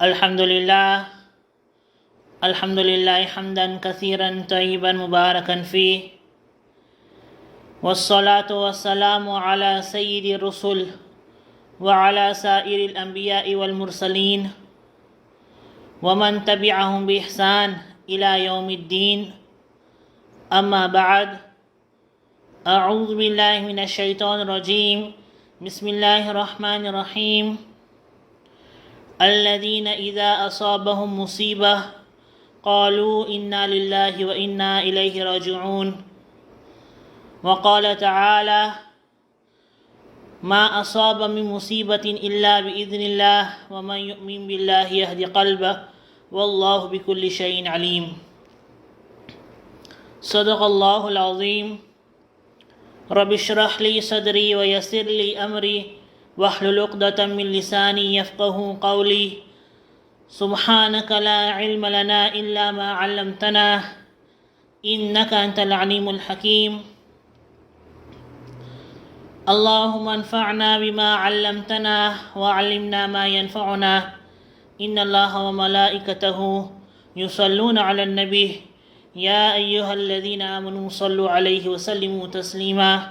الحمد لله حمدا كثيرا طيبا مباركا فيه، والصلاة والسلام على سيد الرسل وعلى سائر الأنبياء والمرسلين ومن تبعهم بإحسان إلى يوم الدين. أما بعد، أعوذ بالله من الشيطان الرجيم. بسم الله الرحمن الرحيم. الذين إذا أصابهم مصيبة قالوا إنا لله وإنا إليه راجعون. وقال تعالى: ما أصاب من مصيبة إلا بإذن الله ومن يؤمن بالله يهدي قلبه والله بكل شيء عليم. صدق الله العظيم. رب اشرح لي صدري ويسر لي أمري واحلل عقدة من لساني يفقهوا قولي. سبحانك لا علم لنا إلا ما علمتنا إنك أنت العليم الحكيم. اللهم انفعنا بما علمتنا وعلمنا ما ينفعنا. إن الله وملائكته يصلون على النبي يا أيها الذين آمنوا صلوا عليه وسلموا تسليما.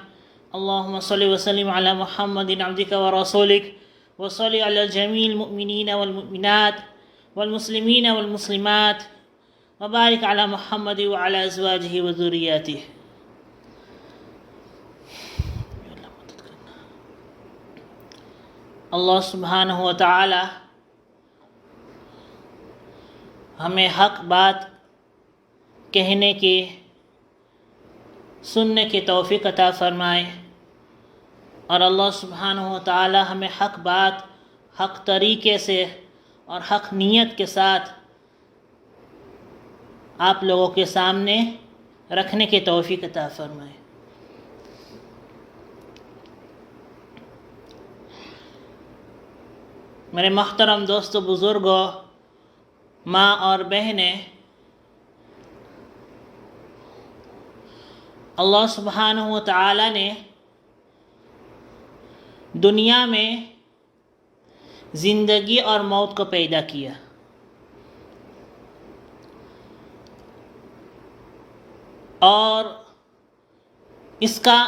اللهم صل وسلم على محمد عبدك ورسولك وصل على جميع المؤمنين والمؤمنات والمسلمين والمسلمات وبارك على محمد وعلى أزواجه وذرياته. اللہ سبحانہ و تعالی ہمیں حق بات کہنے کی، سننے کی توفیق عطا فرمائے، اور اللہ سبحانہ و تعالی ہمیں حق بات حق طریقے سے اور حق نیت کے ساتھ آپ لوگوں کے سامنے رکھنے کی توفیق عطا فرمائے۔ میرے محترم دوستو، بزرگوں، ماں اور بہنیں، اللہ سبحانہ و تعالی نے دنیا میں زندگی اور موت کو پیدا کیا، اور اس کا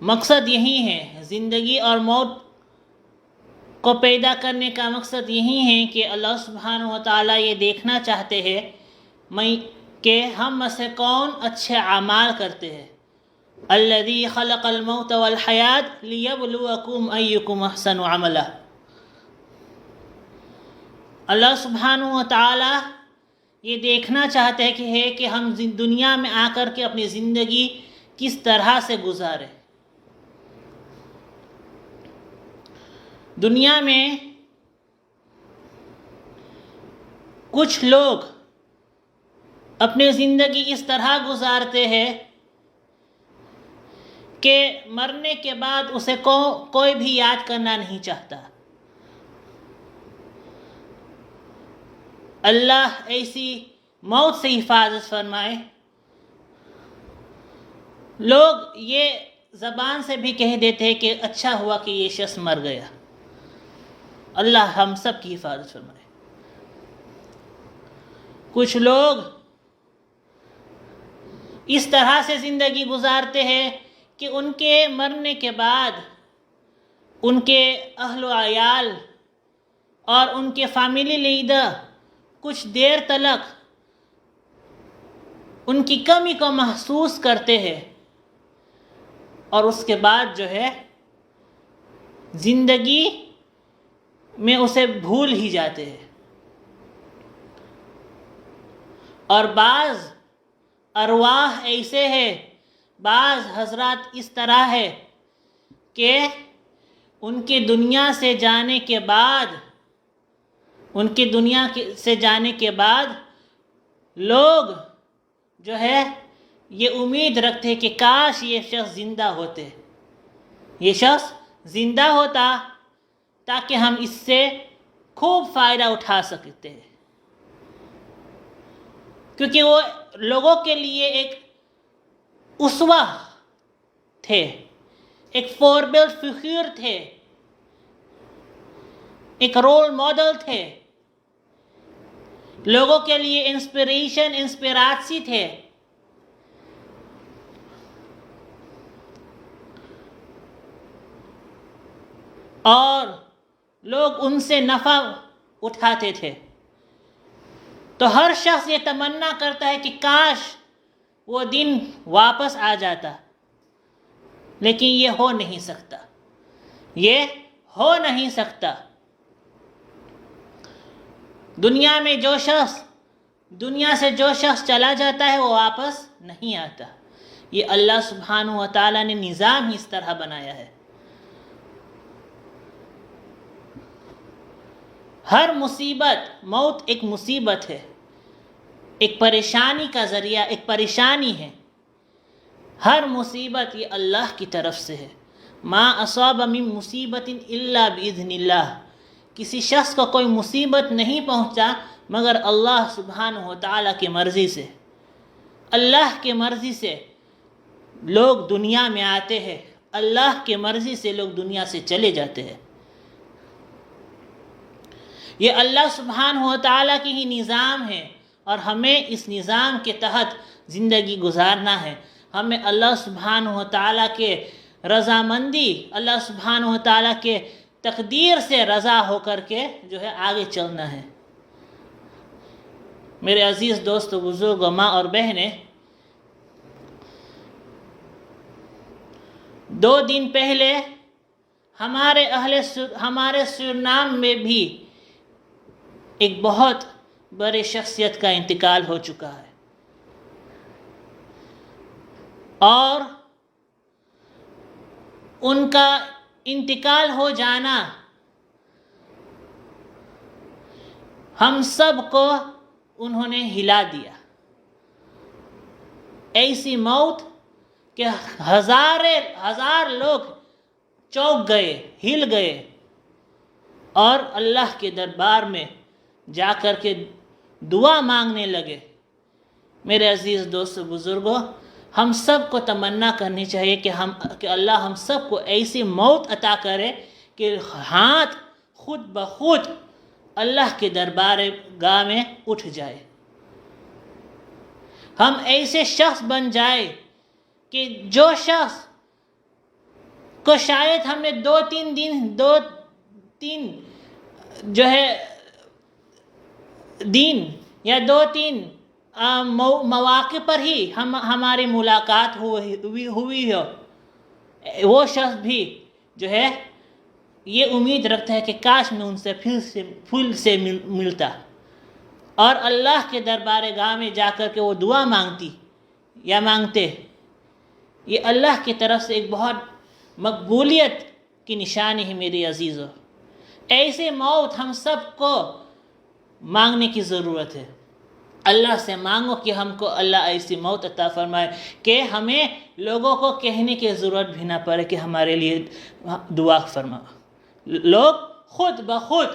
مقصد یہی ہے، زندگی اور موت کو پیدا کرنے کا مقصد یہی ہے کہ اللہ سبحانہ و تعالیٰ یہ دیکھنا چاہتے ہیں کہ ہم میں سے کون اچھے اعمال کرتے ہیں۔ الذی خلق الموت والحیات لیبلوکم ایکم احسن عملا۔ اللہ سبحانہ و تعالیٰ یہ دیکھنا چاہتے ہیں کہ ہم دنیا میں آ کر کے اپنی زندگی کس طرح سے گزاریں۔ دنیا میں کچھ لوگ اپنی زندگی اس طرح گزارتے ہیں کہ مرنے کے بعد اسے کوئی بھی یاد کرنا نہیں چاہتا۔ اللہ ایسی موت سے حفاظت فرمائے۔ لوگ یہ زبان سے بھی کہہ دیتے ہیں کہ اچھا ہوا کہ یہ شخص مر گیا۔ اللہ ہم سب کی حفاظت فرمائے۔ کچھ لوگ اس طرح سے زندگی گزارتے ہیں کہ ان کے مرنے کے بعد ان کے اہل و عیال اور ان کے فیملی لیڈر کچھ دیر تلک ان کی کمی کو محسوس کرتے ہیں، اور اس کے بعد جو ہے زندگی میں اسے بھول ہی جاتے ہیں۔ اور بعض ارواح ایسے ہیں، بعض حضرات اس طرح ہے کہ ان کے دنیا سے جانے کے بعد لوگ جو ہے یہ امید رکھتے ہیں کہ کاش یہ شخص زندہ ہوتے، یہ شخص زندہ ہوتا تاکہ ہم اس سے خوب فائدہ اٹھا سکتے ہیں، کیونکہ وہ لوگوں کے لیے ایک اسوہ تھے، ایک فاربل فغیر تھے، ایک رول ماڈل تھے، لوگوں کے لیے انسپیراسی تھے. اور لوگ ان سے نفع اٹھاتے تھے. تو ہر شخص یہ تمنا کرتا ہے کہ کاش وہ دن واپس آ جاتا، لیکن یہ ہو نہیں سکتا. یہ ہو نہیں سکتا. دنیا سے جو شخص چلا جاتا ہے وہ واپس نہیں آتا. یہ اللہ سبحانہ و تعالیٰ نے نظام ہی اس طرح بنایا ہے. ہر مصیبت، موت ایک مصیبت ہے، ایک پریشانی کا ذریعہ، ایک پریشانی ہے. ہر مصیبت یہ اللہ کی طرف سے ہے. ما اصاب من مصیبت الا باذن اللہ. کسی شخص کو کوئی مصیبت نہیں پہنچا مگر اللہ سبحانہ و تعالیٰ کی مرضی سے. اللہ کی مرضی سے لوگ دنیا میں آتے ہیں، اللہ کی مرضی سے لوگ دنیا سے چلے جاتے ہیں. یہ اللہ سبحانہ و تعالیٰ کی ہی نظام ہے اور ہمیں اس نظام کے تحت زندگی گزارنا ہے. ہمیں اللہ سبحانہ و تعالیٰ کے رضامندی، اللہ سبحانہ و تعالیٰ کے تقدیر سے رضا ہو کر کے جو ہے آگے چلنا ہے. میرے عزیز دوست و بزرگ، ماں اور بہنیں، 2 دن پہلے ہمارے سورینام میں بھی ایک بہت بڑے شخصیت کا انتقال ہو چکا ہے. اور ان کا انتقال ہو جانا ہم سب کو انہوں نے ہلا دیا. ایسی موت کہ ہزار لوگ چونک گئے، ہل گئے اور اللہ کے دربار میں جا کر کے دعا مانگنے لگے. میرے عزیز دوستو بزرگوں، ہم سب کو تمنا کرنی چاہیے کہ اللہ ہم سب کو ایسی موت عطا کرے کہ ہاتھ خود بخود اللہ کے دربار گاہ میں اٹھ جائے. ہم ایسے شخص بن جائے کہ جو شخص کو شاید ہم نے 2-3 جو ہے دن یا 2-3 مواقع پر ہی ہماری ملاقات ہوئی ہو، وہ شخص بھی جو ہے یہ امید رکھتا ہے کہ کاش میں ان سے پھر سے ملتا اور اللہ کے دربار گاہ میں جا کر کے وہ دعا مانگتے. یہ اللہ کی طرف سے ایک بہت مقبولیت کی نشانی ہے. میری عزیزو، ایسے موت ہم سب کو مانگنے کی ضرورت ہے. اللہ سے مانگو کہ ہم کو اللہ ایسی موت عطا فرمائے کہ ہمیں لوگوں کو کہنے کی ضرورت بھی نہ پڑے کہ ہمارے لیے دعا فرما. لوگ خود بخود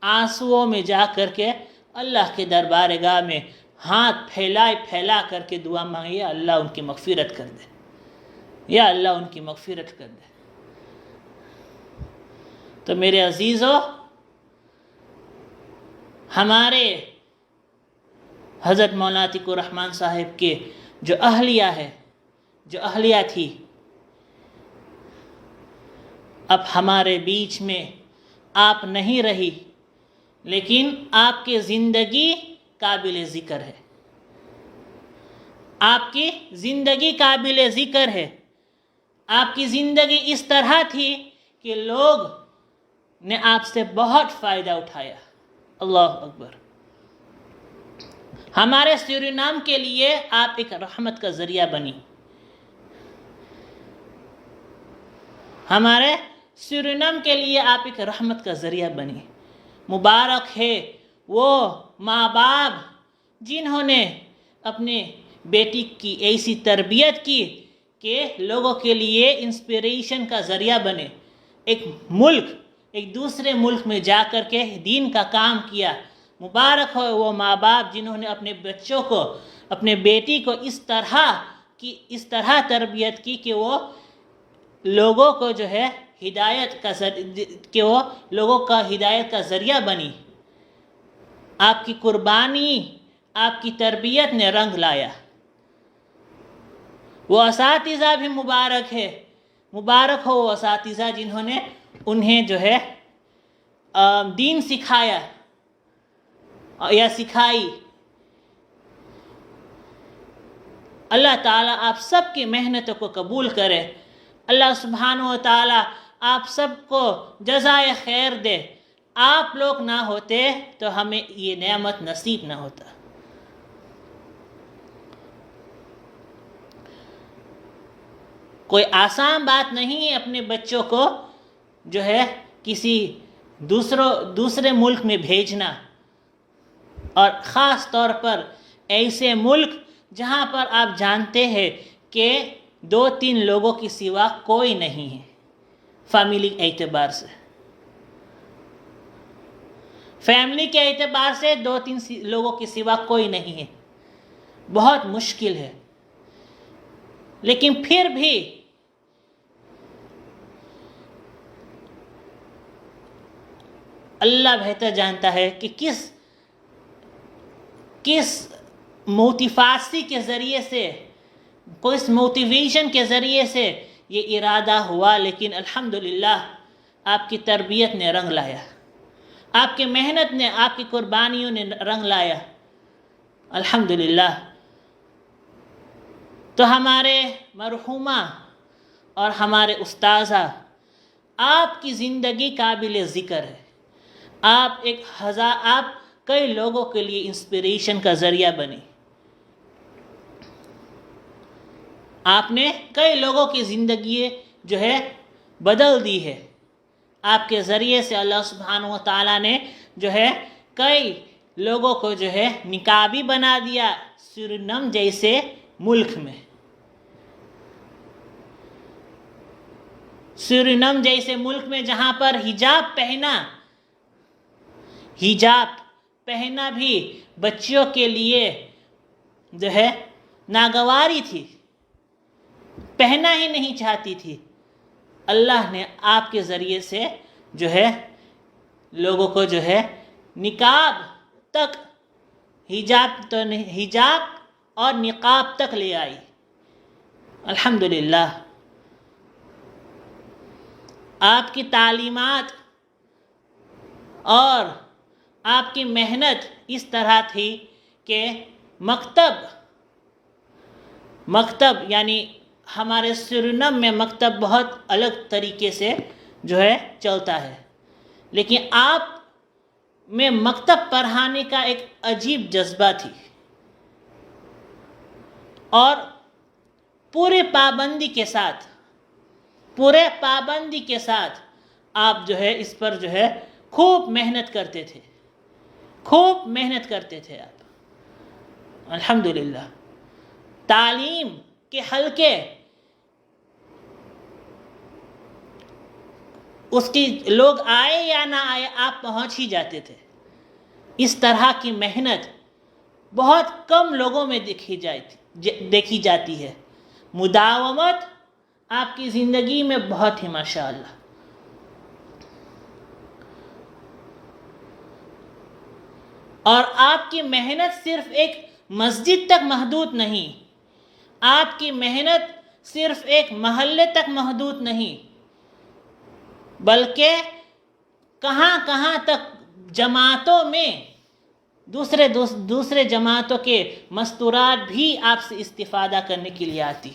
آنسوؤں میں جا کر کے اللہ کے دربار گاہ میں ہاتھ پھیلا کر کے دعا مانگے، یا اللہ ان کی مغفرت کر دے، یا اللہ ان کی مغفرت کر دے. تو میرے عزیزو، ہمارے حضرت مولانا عتیق الرحمن صاحب کے جو اہلیہ تھی، اب ہمارے بیچ میں آپ نہیں رہی، لیکن آپ کی زندگی قابل ذکر ہے. آپ کی زندگی قابل ذکر ہے. آپ کی زندگی اس طرح تھی کہ لوگ نے آپ سے بہت فائدہ اٹھایا. اللہ اکبر. ہمارے سورینام کے لیے آپ ایک رحمت کا ذریعہ بنی. ہمارے سورینام کے لیے آپ ایک رحمت کا ذریعہ بنی. مبارک ہے وہ ماں باپ جنہوں نے اپنے بیٹی کی ایسی تربیت کی کہ لوگوں کے لیے انسپریشن کا ذریعہ بنے. ایک دوسرے ملک میں جا کر کے دین کا کام کیا. مبارک ہو وہ ماں باپ جنہوں نے اپنے بچوں کو، اپنے بیٹی کو اس طرح تربیت کی کہ وہ لوگوں کو جو ہے ہدایت کا ذریعہ بنی. آپ کی قربانی، آپ کی تربیت نے رنگ لایا۔ وہ اساتذہ بھی مبارک ہے، مبارک ہو وہ اساتذہ جنہوں نے انہیں جو ہے دین سکھایا یا سکھائی۔ اللہ تعالیٰ آپ سب کی محنتوں کو قبول کرے۔ اللہ سبحانہ و تعالیٰ آپ سب کو جزائے خیر دے۔ آپ لوگ نہ ہوتے تو ہمیں یہ نعمت نصیب نہ ہوتا۔ کوئی آسان بات نہیں ہے اپنے بچوں کو جو ہے کسی دوسرے ملک میں بھیجنا، اور خاص طور پر ایسے ملک جہاں پر آپ جانتے ہیں کہ 2-3 لوگوں کی سوا کوئی نہیں ہے، فیملی اعتبار سے، فیملی کے اعتبار سے 2-3 لوگوں کی سوا کوئی نہیں ہے، بہت مشکل ہے۔ لیکن پھر بھی اللہ بہتر جانتا ہے کہ کس موٹیفاسی کے ذریعے سے، کس موٹیویشن کے ذریعے سے یہ ارادہ ہوا، لیکن الحمدللہ آپ کی تربیت نے رنگ لایا، آپ کی محنت نے، آپ کی قربانیوں نے رنگ لایا، الحمدللہ۔ تو ہمارے مرحومہ اور ہمارے استاذہ، آپ کی زندگی قابل ذکر ہے۔ آپ کئی لوگوں کے لیے انسپریشن کا ذریعہ بنی۔ آپ نے کئی لوگوں کی زندگی جو ہے بدل دی ہے۔ آپ کے ذریعے سے اللہ سبحانہ و تعالیٰ نے جو ہے کئی لوگوں کو جو ہے نقابی بنا دیا، سورینام جیسے ملک میں۔ سورینام جیسے ملک میں جہاں پر حجاب پہنا بھی بچیوں کے لیے جو ہے ناگواری تھی، پہنا ہی نہیں چاہتی تھی، اللہ نے آپ کے ذریعے سے جو ہے لوگوں کو جو ہے نقاب تک، حجاب اور نقاب تک لے آئی، الحمدللہ۔ آپ کی تعلیمات اور آپ کی محنت اس طرح تھی کہ مکتب یعنی ہمارے سورینام میں مکتب بہت الگ طریقے سے جو ہے چلتا ہے، لیکن آپ میں مکتب پڑھانے کا ایک عجیب جذبہ تھی، اور پورے پابندی کے ساتھ آپ جو ہے اس پر جو ہے خوب محنت کرتے تھے آپ، الحمدللہ۔ تعلیم کے حلقے اس کی لوگ آئے یا نہ آئے آپ پہنچ ہی جاتے تھے۔ اس طرح کی محنت بہت کم لوگوں میں دیکھی جاتی ہے۔ مداومت آپ کی زندگی میں بہت ہی ماشاءاللہ۔ اور آپ کی محنت صرف ایک مسجد تک محدود نہیں، آپ کی محنت صرف ایک محلے تک محدود نہیں، بلکہ کہاں تک جماعتوں میں دوسرے جماعتوں کے مستورات بھی آپ سے استفادہ کرنے کے لیے آتی،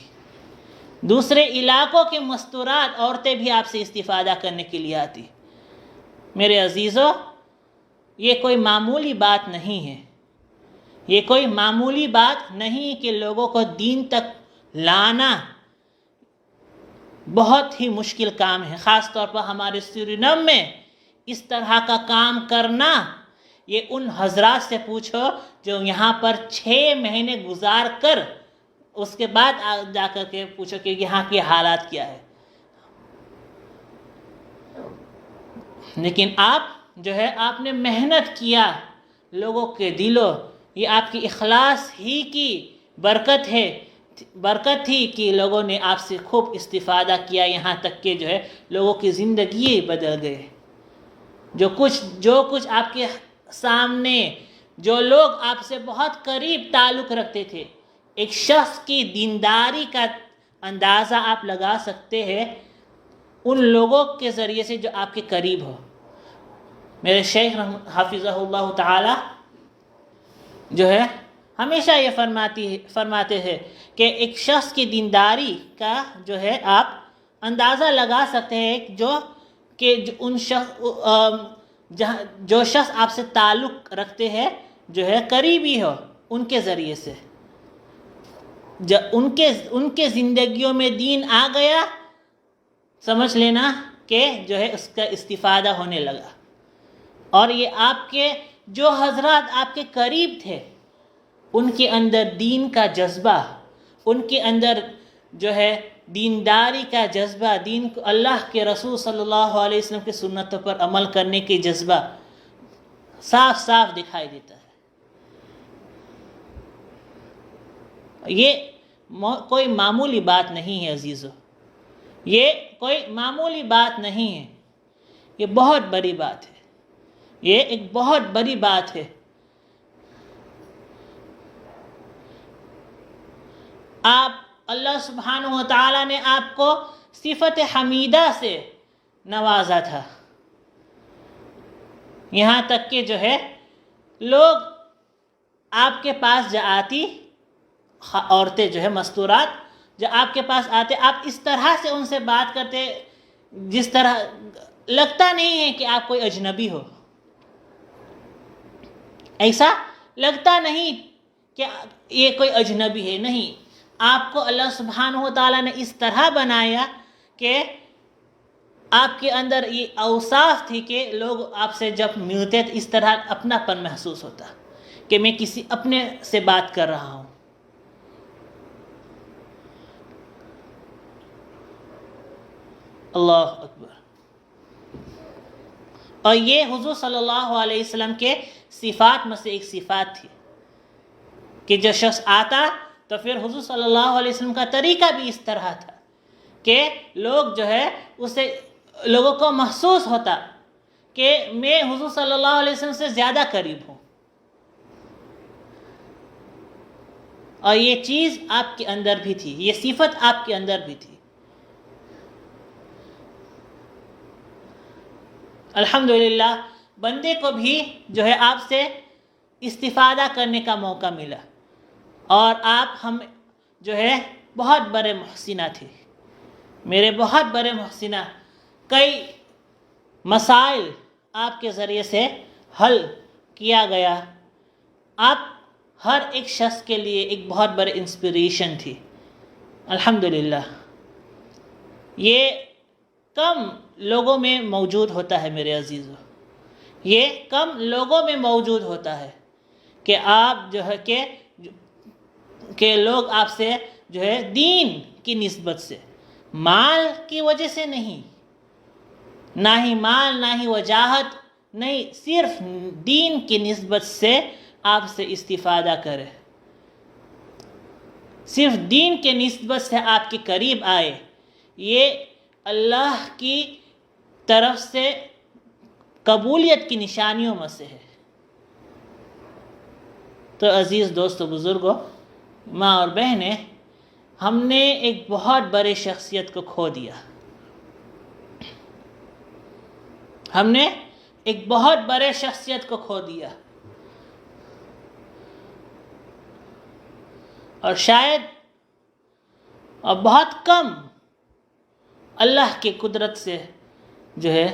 دوسرے علاقوں کے مستورات عورتیں بھی آپ سے استفادہ کرنے کے لیے آتی۔ میرے عزیزو، یہ کوئی معمولی بات نہیں ہے، یہ کوئی معمولی بات نہیں کہ لوگوں کو دین تک لانا بہت ہی مشکل کام ہے۔ خاص طور پر ہمارے سورینام میں اس طرح کا کام کرنا، یہ ان حضرات سے پوچھو جو یہاں پر 6 مہینے گزار کر اس کے بعد جا کر کے پوچھو کہ یہاں کے حالات کیا ہے۔ لیکن آپ جو ہے آپ نے محنت کیا، لوگوں کے دلوں، یہ آپ کی اخلاص ہی کی برکت تھی کہ لوگوں نے آپ سے خوب استفادہ کیا، یہاں تک کہ جو ہے لوگوں کی زندگی بدل گئے۔ جو کچھ آپ کے سامنے جو لوگ آپ سے بہت قریب تعلق رکھتے تھے، ایک شخص کی دینداری کا اندازہ آپ لگا سکتے ہیں ان لوگوں کے ذریعے سے جو آپ کے قریب ہو۔ میرے شیخ حافظہ اللہ تعالی جو ہے ہمیشہ یہ فرماتے ہیں کہ ایک شخص کی دینداری کا جو ہے آپ اندازہ لگا سکتے ہیں جو شخص آپ سے تعلق رکھتے ہیں، جو ہے قریبی ہو، ان کے ذریعے سے جب ان کے زندگیوں میں دین آ گیا، سمجھ لینا کہ جو ہے اس کا استفادہ ہونے لگا۔ اور یہ آپ کے جو حضرات آپ کے قریب تھے، ان کے اندر دین کا جذبہ، ان کے اندر جو ہے دینداری کا جذبہ، دین کو اللہ کے رسول صلی اللہ علیہ وسلم کی سنتوں پر عمل کرنے کے جذبہ صاف صاف دکھائی دیتا ہے۔ یہ کوئی معمولی بات نہیں ہے عزیزو، یہ کوئی معمولی بات نہیں ہے، یہ بہت بڑی بات ہے، یہ ایک بہت بڑی بات ہے۔ اللہ سبحانہ و تعالیٰ نے آپ کو صفت حمیدہ سے نوازا تھا، یہاں تک کہ جو ہے لوگ آپ کے پاس آتی، عورتیں جو ہے مستورات جو آپ کے پاس آتے، آپ اس طرح سے ان سے بات کرتے جس طرح لگتا نہیں ہے کہ آپ کوئی اجنبی ہو، ایسا لگتا نہیں کہ یہ کوئی اجنبی ہے، نہیں، آپ کو اللہ سبحانہ و تعالیٰ نے اس طرح بنایا کہ آپ کے اندر یہ اوصاف تھی کہ لوگ آپ سے جب ملتے تو اس طرح اپنا پن محسوس ہوتا کہ میں کسی اپنے سے بات کر رہا ہوں۔ اللہ اکبر۔ اور یہ حضور صلی اللہ علیہ وسلم کے صفات میں سے ایک صفات تھی کہ جو شخص آتا تو پھر حضور صلی اللہ علیہ وسلم کا طریقہ بھی اس طرح تھا کہ لوگ جو ہے اسے لوگوں کو محسوس ہوتا کہ میں حضور صلی اللہ علیہ وسلم سے زیادہ قریب ہوں، اور یہ چیز آپ کے اندر بھی تھی، یہ صفت آپ کے اندر بھی تھی۔ الحمدللہ بندے کو بھی جو ہے آپ سے استفادہ کرنے کا موقع ملا، اور آپ ہم جو ہے بہت بڑے محسنہ تھے، میرے بہت بڑے محسنہ، کئی مسائل آپ کے ذریعے سے حل کیا گیا، آپ ہر ایک شخص کے لیے ایک بہت بڑے انسپریشن تھی۔ الحمدللہ یہ کم لوگوں میں موجود ہوتا ہے میرے عزیزو، یہ کم لوگوں میں موجود ہوتا ہے کہ آپ جو ہے کہ لوگ آپ سے جو ہے دین کی نسبت سے، مال کی وجہ سے نہیں، نہ ہی مال نہ ہی وجاہت، نہیں، صرف دین کی نسبت سے آپ سے استفادہ کرے، صرف دین کے نسبت سے آپ کے قریب آئے، یہ اللہ کی طرف سے قبولیت کی نشانیوں میں سے ہے۔ تو عزیز دوستو، بزرگوں، ماں اور بہنیں، ہم نے ایک بہت بڑے شخصیت کو کھو دیا، ہم نے ایک بہت بڑے شخصیت کو کھو دیا، اور شاید اور بہت کم اللہ کی قدرت سے جو ہے،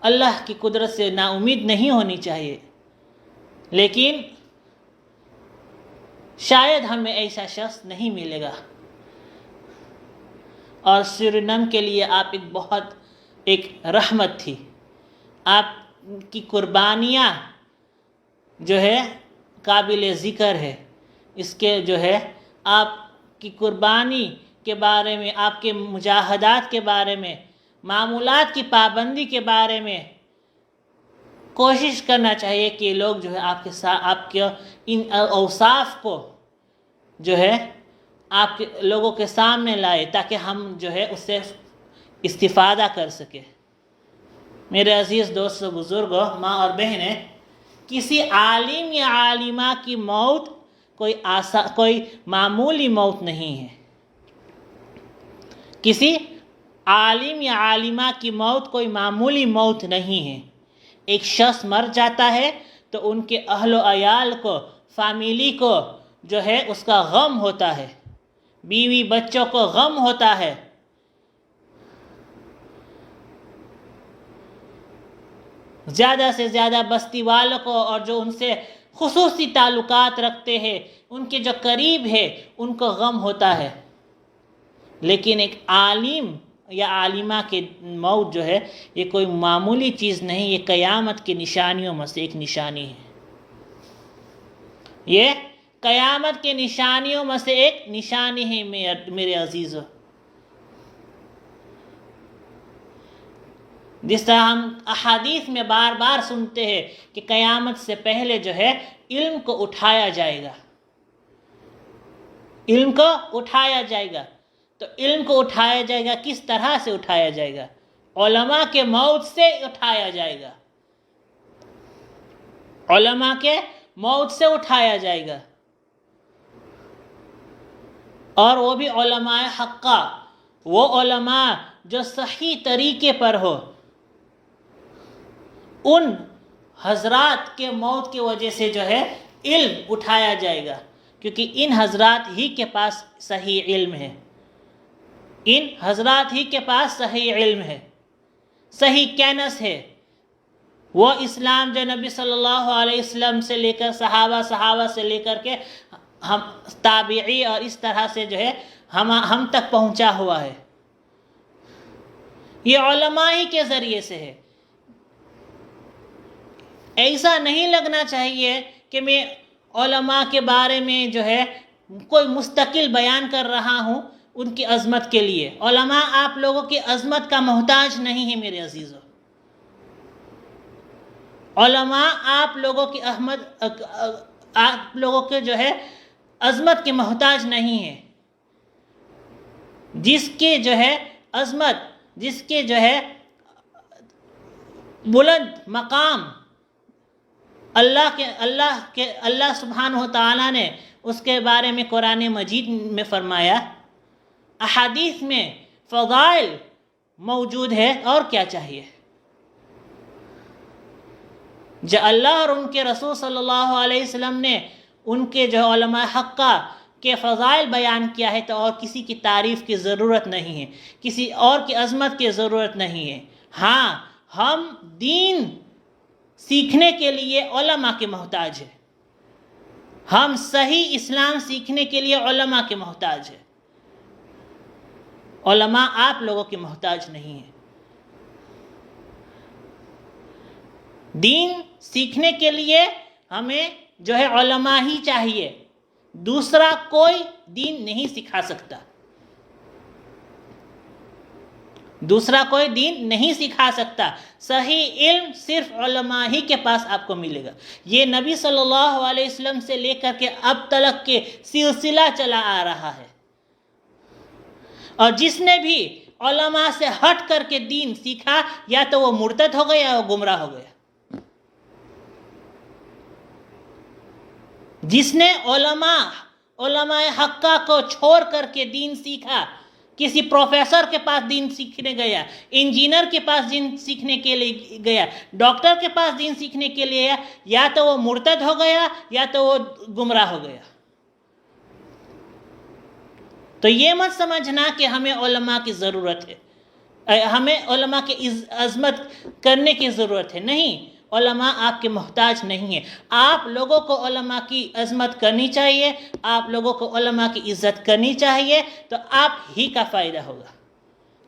اللہ کی قدرت سے نا امید نہیں ہونی چاہیے، لیکن شاید ہمیں ایسا شخص نہیں ملے گا۔ اور سورینم کے لیے آپ ایک رحمت تھی، آپ کی قربانیاں جو ہے قابل ذکر ہے، اس کے جو ہے آپ کی قربانی کے بارے میں، آپ کے مجاہدات کے بارے میں، معمولات کی پابندی کے بارے میں کوشش کرنا چاہیے کہ لوگ جو ہے آپ کے ساتھ، آپ کے ان اوصاف کو جو ہے آپ کے لوگوں کے سامنے لائے، تاکہ ہم جو ہے اس سے استفادہ کر سکے۔ میرے عزیز دوستو، بزرگوں، ماں اور بہنیں، کسی عالم یا عالمہ کی موت کوئی معمولی موت نہیں ہے. کسی عالم یا عالمہ کی موت کوئی معمولی موت نہیں ہے. ایک شخص مر جاتا ہے تو ان کے اہل و عیال کو، فیملی کو جو ہے اس کا غم ہوتا ہے، بیوی بچوں کو غم ہوتا ہے. زیادہ سے زیادہ بستی والوں کو اور جو ان سے خصوصی تعلقات رکھتے ہیں، ان کے جو قریب ہے، ان کو غم ہوتا ہے. لیکن ایک عالم یا عالمہ کی موت جو ہے یہ کوئی معمولی چیز نہیں، یہ قیامت کی نشانیوں میں سے ایک نشانی ہے. یہ قیامت کے نشانیوں میں سے ایک نشانی ہے میرے عزیزو. جس طرح ہم احادیث میں بار بار سنتے ہیں کہ قیامت سے پہلے جو ہے علم کو اٹھایا جائے گا. علم کو اٹھایا جائے گا. تو علم کو اٹھایا جائے گا، کس طرح سے اٹھایا جائے گا؟ علماء کے موت سے اٹھایا جائے گا. علماء کے موت سے اٹھایا جائے گا. اور وہ بھی علماء حقہ، وہ علماء جو صحیح طریقے پر ہو. ان حضرات کے موت کی وجہ سے جو ہے علم اٹھایا جائے گا، کیونکہ ان حضرات ہی کے پاس صحیح علم ہے. ان حضرات ہی کے پاس صحیح علم ہے، صحیح کینس ہے. وہ اسلام جو نبی صلی اللہ علیہ وسلم سے لے کر صحابہ سے لے کر کے ہم تابعی اور اس طرح سے جو ہے ہم تک پہنچا ہوا ہے، یہ علماء ہی کے ذریعے سے ہے. ایسا نہیں لگنا چاہیے کہ میں علماء کے بارے میں جو ہے کوئی مستقل بیان کر رہا ہوں ان کی عظمت کے لیے. علماء آپ لوگوں کی عظمت کا محتاج نہیں ہے میرے عزیزو. علماء آپ لوگوں کے جو ہے عظمت کے محتاج نہیں ہے. جس کے جو ہے عظمت، جس کے جو ہے بلند مقام اللہ سبحانہ و تعالیٰ نے اس کے بارے میں قرآن مجید میں فرمایا، احادیث میں فضائل موجود ہے. اور کیا چاہیے؟ جو اللہ اور ان کے رسول صلی اللہ علیہ وسلم نے ان کے جو علماء حقہ کے فضائل بیان کیا ہے، تو اور کسی کی تعریف کی ضرورت نہیں ہے، کسی اور کی عظمت کی ضرورت نہیں ہے. ہاں، ہم دین سیکھنے کے لیے علماء کے محتاج ہیں. ہم صحیح اسلام سیکھنے کے لیے علماء کے محتاج ہیں. علماء آپ لوگوں کے محتاج نہیں ہیں. دین سیکھنے کے لیے ہمیں جو ہے علماء ہی چاہیے. دوسرا کوئی دین نہیں سکھا سکتا. دوسرا کوئی دین نہیں سکھا سکتا. صحیح علم صرف علماء ہی کے پاس آپ کو ملے گا. یہ نبی صلی اللہ علیہ وسلم سے لے کر کے اب تلک کے سلسلہ چلا آ رہا ہے. اور جس نے بھی علماء سے ہٹ کر کے دین سیکھا، یا تو وہ مرتد ہو گیا یا وہ گمراہ ہو گیا. جس نے علماء حقہ کو چھوڑ کر کے دین سیکھا، کسی پروفیسر کے پاس دین سیکھنے گیا، انجینئر کے پاس دین سیکھنے کے لیے گیا، ڈاکٹر کے پاس دین سیکھنے کے لیے گیا، یا تو وہ مرتد ہو گیا یا تو وہ گمراہ ہو گیا. تو یہ مت سمجھنا کہ ہمیں علماء کی ضرورت ہے، ہمیں علماء کی عظمت کرنے کی ضرورت ہے. نہیں، علماء آپ کے محتاج نہیں ہیں. آپ لوگوں کو علماء کی عظمت کرنی چاہیے، آپ لوگوں کو علماء کی عزت کرنی چاہیے. تو آپ ہی کا فائدہ ہوگا،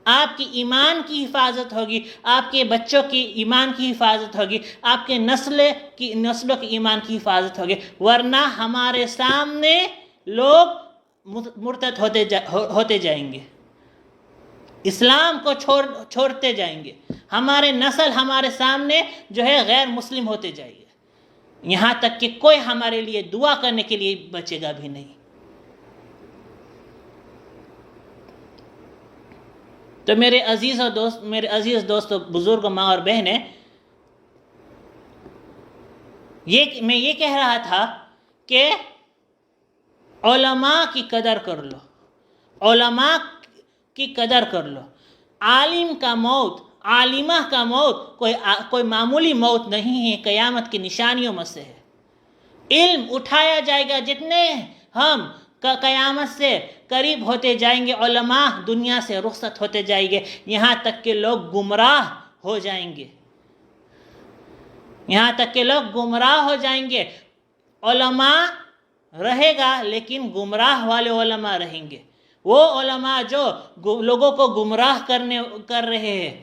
آپ کی ایمان کی حفاظت ہوگی، آپ کے بچوں کی ایمان کی حفاظت ہوگی، آپ کے نسلوں کی ایمان کی حفاظت ہوگی. ورنہ ہمارے سامنے لوگ مرتد ہوتے جائیں گے، اسلام کو چھوڑتے جائیں گے. ہمارے نسل ہمارے سامنے جو ہے غیر مسلم ہوتے جائے گا، یہاں تک کہ کوئی ہمارے لیے دعا کرنے کے لیے بچے گا بھی نہیں. تو میرے عزیز دوست بزرگ، ماں اور بہنیں، میں یہ کہہ رہا تھا کہ علماء کی قدر کر لو، علماء کی قدر کر لو۔ عالم کا موت، عالمہ کا موت کوئی معمولی موت نہیں ہے، قیامت کی نشانیوں میں سے ہے۔ علم اٹھایا جائے گا، جتنے ہم قیامت سے قریب ہوتے جائیں گے علماء دنیا سے رخصت ہوتے جائیں گے، یہاں تک کہ لوگ گمراہ ہو جائیں گے، یہاں تک کہ لوگ گمراہ ہو جائیں گے۔ علماء رہے گا لیکن گمراہ والے علماء رہیں گے، وہ علماء جو لوگوں کو گمراہ کر رہے ہیں،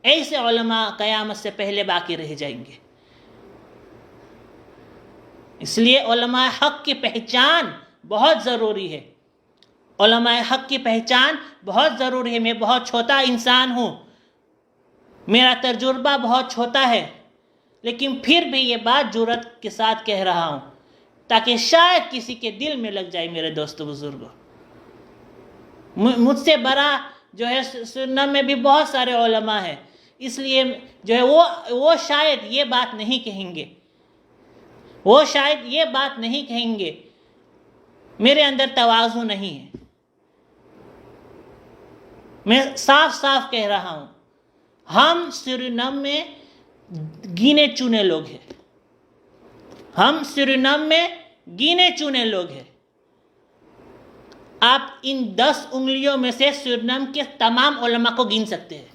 ایسے علماء قیامت سے پہلے باقی رہ جائیں گے۔ اس لیے علماء حق کی پہچان بہت ضروری ہے، علماء حق کی پہچان بہت ضروری ہے۔ میں بہت چھوٹا انسان ہوں، میرا تجربہ بہت چھوٹا ہے، لیکن پھر بھی یہ بات جرأت کے ساتھ کہہ رہا ہوں تاکہ شاید کسی کے دل میں لگ جائے۔ میرے دوستو بزرگوں، مجھ سے بڑا جو ہے سنم میں بھی بہت سارے علماء ہیں، اس لیے جو ہے وہ شاید یہ بات نہیں کہیں گے، وہ شاید یہ بات نہیں کہیں گے۔ میرے اندر تواضع نہیں ہے، میں صاف صاف کہہ رہا ہوں، ہم سرینم میں گینے چنے لوگ ہیں، ہم سرینم میں گینے چنے لوگ ہیں۔ آپ ان 10 انگلیوں میں سے سرینم کے تمام علماء کو گن سکتے ہیں،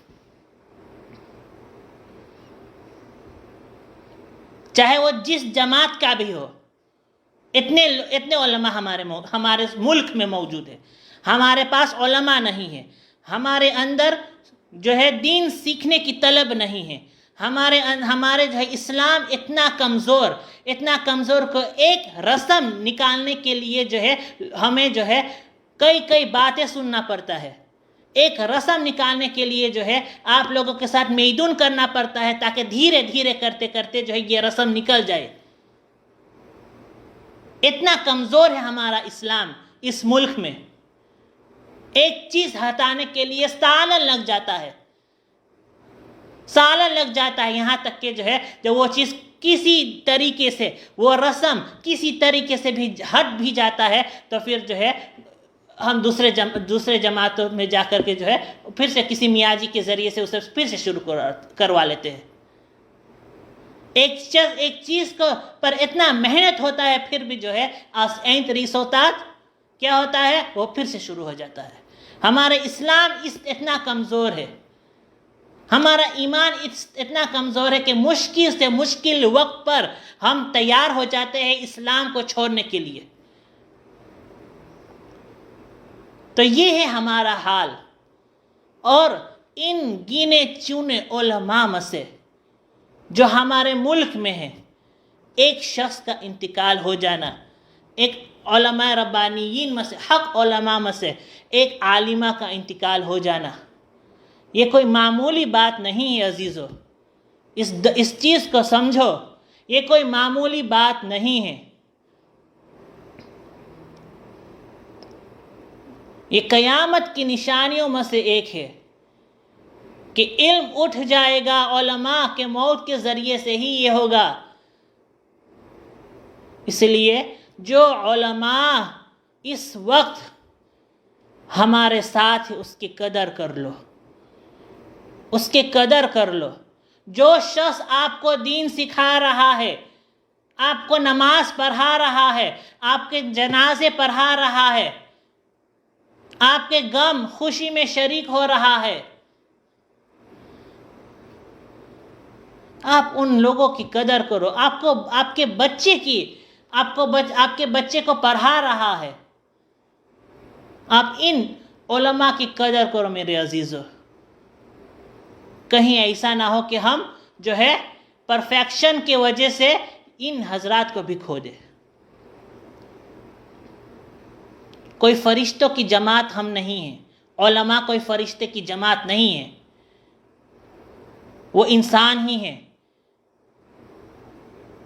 چاہے وہ جس جماعت کا بھی ہو۔ اتنے علماء ہمارے ملک میں موجود ہے۔ ہمارے پاس علماء نہیں ہے، ہمارے اندر جو ہے دین سیکھنے کی طلب نہیں ہے، ہمارے جو ہے اسلام اتنا کمزور کو ایک رسم نکالنے کے لیے جو ہے ہمیں جو ہے کئی باتیں سننا پڑتا ہے، ایک رسم نکالنے کے لیے جو ہے آپ لوگوں کے ساتھ میدون کرنا پڑتا ہے تاکہ دھیرے دھیرے کرتے کرتے جو ہے یہ رسم نکل جائے۔ اتنا کمزور ہے ہمارا اسلام اس ملک میں، ایک چیز ہٹانے کے لیے سالن لگ جاتا ہے، یہاں تک کہ جو ہے جب وہ چیز کسی طریقے سے، وہ رسم کسی طریقے سے بھی ہٹ بھی جاتا ہے تو پھر جو ہے ہم دوسرے جماعتوں میں جا کر کے جو ہے پھر سے کسی میاں جی کے ذریعے سے اسے پھر سے شروع کروا لیتے ہیں۔ ایک چیز پر اتنا محنت ہوتا ہے، پھر بھی جو ہے کیا ہوتا ہے، وہ پھر سے شروع ہو جاتا ہے۔ ہمارے اسلام اتنا کمزور ہے، ہمارا ایمان اتنا کمزور ہے کہ مشکل سے مشکل وقت پر ہم تیار ہو جاتے ہیں اسلام کو چھوڑنے کے لیے۔ تو یہ ہے ہمارا حال۔ اور ان گینے چنے علماء میں سے جو ہمارے ملک میں ہیں، ایک شخص کا انتقال ہو جانا، ایک علماء ربانیین میں سے، حق علماء میں سے ایک عالمہ کا انتقال ہو جانا، یہ کوئی معمولی بات نہیں ہے عزیزو، اس چیز کو سمجھو، یہ کوئی معمولی بات نہیں ہے۔ یہ قیامت کی نشانیوں میں سے ایک ہے کہ علم اٹھ جائے گا، علماء کے موت کے ذریعے سے ہی یہ ہوگا۔ اس لیے جو علماء اس وقت ہمارے ساتھ ہیں اس کی قدر کر لو، اس کی قدر کر لو۔ جو شخص آپ کو دین سکھا رہا ہے، آپ کو نماز پڑھا رہا ہے، آپ کے جنازے پڑھا رہا ہے، آپ کے غم خوشی میں شریک ہو رہا ہے، آپ ان لوگوں کی قدر کرو۔ آپ کے بچے کو پڑھا رہا ہے، آپ ان علماء کی قدر کرو میرے عزیزو۔ کہیں ایسا نہ ہو کہ ہم جو ہے پرفیکشن کی وجہ سے ان حضرات کو بھی کھو دے۔ کوئی فرشتوں کی جماعت ہم نہیں ہیں، علماء کوئی فرشتے کی جماعت نہیں ہے، وہ انسان ہی ہیں،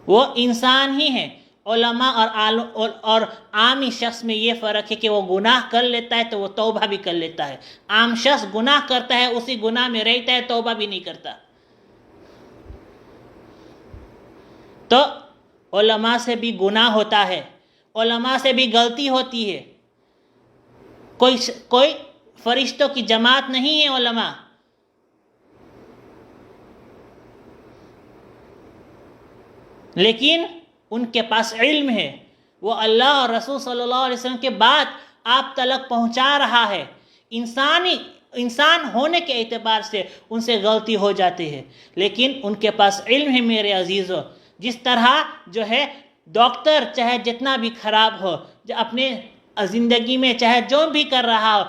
وہ انسان ہی ہیں۔ علماء اور عامی شخص میں یہ فرق ہے کہ وہ گناہ کر لیتا ہے تو وہ توبہ بھی کر لیتا ہے، عام شخص گناہ کرتا ہے، اسی گناہ میں رہتا ہے، توبہ بھی نہیں کرتا۔ تو علماء سے بھی گناہ ہوتا ہے، علماء سے بھی غلطی ہوتی ہے، کوئی فرشتوں کی جماعت نہیں ہے علماء. لیکن ان کے پاس علم ہے، وہ اللہ اور رسول صلی اللہ علیہ وسلم کے بعد آپ تلک پہنچا رہا ہے. انسان ہونے کے اعتبار سے ان سے غلطی ہو جاتی ہے، لیکن ان کے پاس علم ہے میرے عزیزو. جس طرح جو ہے ڈاکٹر چاہے جتنا بھی خراب ہو، جو اپنے زندگی میں چاہے جو بھی کر رہا ہو،